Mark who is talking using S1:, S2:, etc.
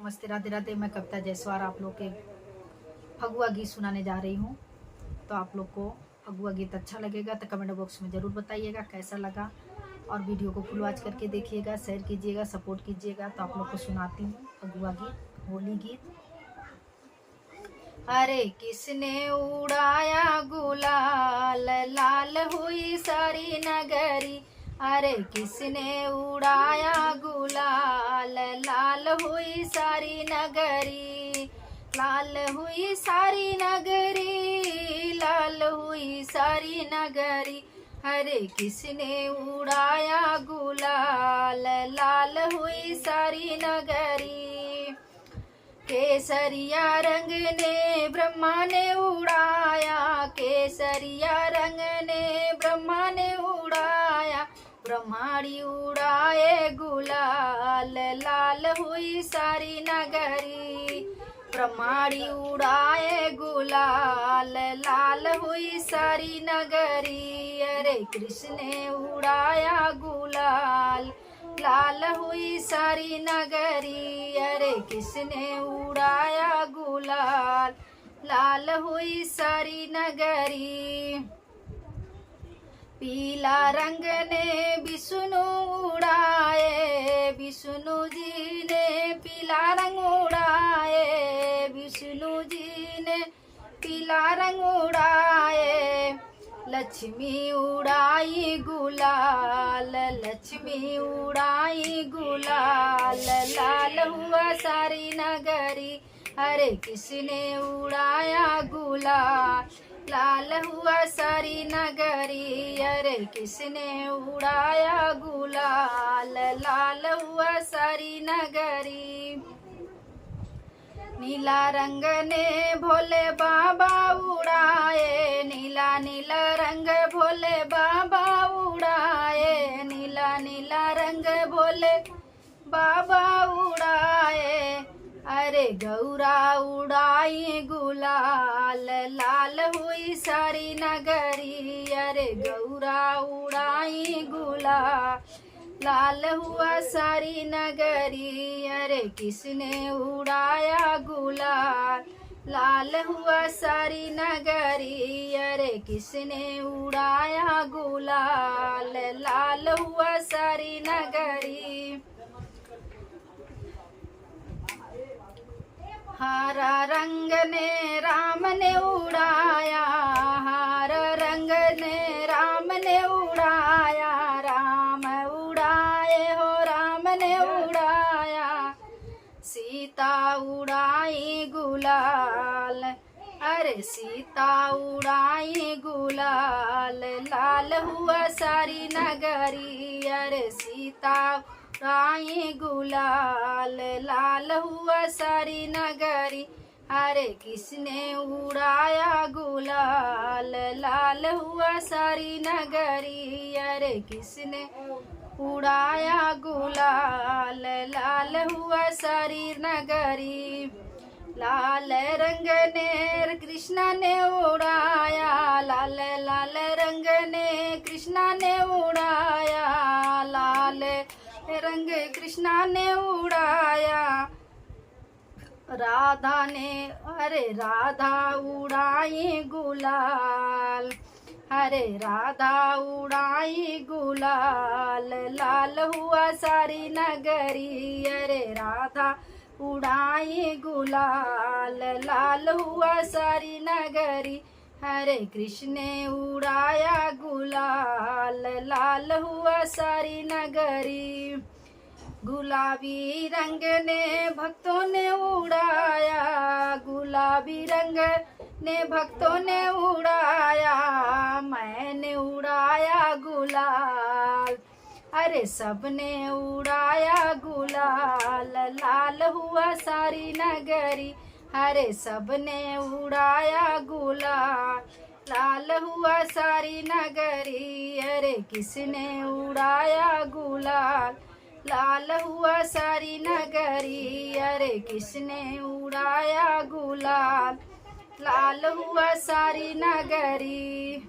S1: नमस्ते, राधे राधे। मैं कविता जयसवार आप लोग के फगुआ गीत सुनाने जा रही हूँ। तो आप लोग को फगुआ गीत अच्छा लगेगा तो कमेंट बॉक्स में ज़रूर बताइएगा कैसा लगा, और वीडियो को फुल वॉच करके देखिएगा, शेयर कीजिएगा, सपोर्ट कीजिएगा। तो आप लोग को सुनाती हूँ फगुआ गीत, होली गीत। अरे किसने उड़ाया गुलाल, लाल हुई सारी नगरी। अरे किसने उड़ाया गुलाल, लाल हुई सारी नगरी। लाल हुई सारी नगरी, लाल हुई सारी नगरी। अरे किसने उड़ाया गुलाल, लाल हुई सारी नगरी। केसरिया रंग ने ब्रह्मा ने उड़ाया, केसरिया रंग ने ब्रह्मा ने उड़ाया। ब्रह्माड़ी उड़ाए गुलाल, लाल हुई सारी नगरी। ब्रह्माड़ी उड़ाए गुलाल, लाल हुई सारी नगरी। अरे कृष्ण ने उड़ाया गुलाल, लाल हुई सारी नगरी। अरे किसने उड़ाया गुलाल, लाल हुई सारी नगरी। पीला रंग ने विष्णु उड़ाए, विष्णु जी ने पीला रंग उड़ाए। विष्णु जी ने पीला रंग उड़ाए। लक्ष्मी उड़ाई गुलाल, लक्ष्मी उड़ाई गुलाल, लाल हुआ सारी नगरी। अरे किसने उड़ाया गुलाल, लाल हुआ सारी नगरी। अरे किसने उड़ाया गुलाल, लाल हुआ सारी नगरी। नीला रंग ने भोले बाबा उड़ाए, नीला नीला रंग भोले बाबा उड़ाए। नीला नीला रंग भोले बाबा उड़ाए। अरे गौरा उड़ाई गुलाल, लाल हुई सारी नगरी। अरे गौरा उड़ाई गुलाल, लाल हुआ सारी नगरी। अरे किसने उड़ाया गुलाल, लाल हुआ सारी नगरी। अरे किसने उड़ाया गुलाल, लाल हुआ सारी नगरी। हरा रंग ने राम ने उड़ाया, हरा रंग ने राम ने उड़ाया। राम उड़ाए हो राम ने उड़ाया। सीता उड़ाई गुलाल, अरे सीता उड़ाई गुलाल, लाल हुआ सारी नगरी। अरे सीता उड़ाई गुलाल, लाल हुआ सारी नगरी। अरे किसने उड़ाया गुलाल, लाल हुआ सारी नगरी। अरे किसने उड़ाया गुलाल, लाल हुआ सारी नगरी। लाल रंग ने कृष्ण ने उड़ाया, लाल लाल रंग ने कृष्ण ने उड़ाया। लाल रंग कृष्ण ने उड़ाया। राधा ने, अरे राधा उड़ाई गुलाल, अरे राधा उड़ाई गुलाल, लाल हुआ सारी नगरी। अरे राधा उड़ाई गुलाल, लाल हुआ सारी नगरी। हरे कृष्ण ने उड़ाया गुलाल, लाल हुआ सारी नगरी। गुलाबी रंग ने भक्तों ने उड़ाया, गुलाबी रंग ने भक्तों ने उड़ाया। मैंने उड़ाया गुलाल, अरे सबने उड़ाया गुलाल, लाल हुआ सारी नगरी। अरे सबने उड़ाया गुलाल, लाल हुआ सारी नगरी। अरे किसने उड़ाया गुलाल, लाल हुआ सारी नगरी। अरे किसने उड़ाया गुलाल, लाल हुआ सारी नगरी।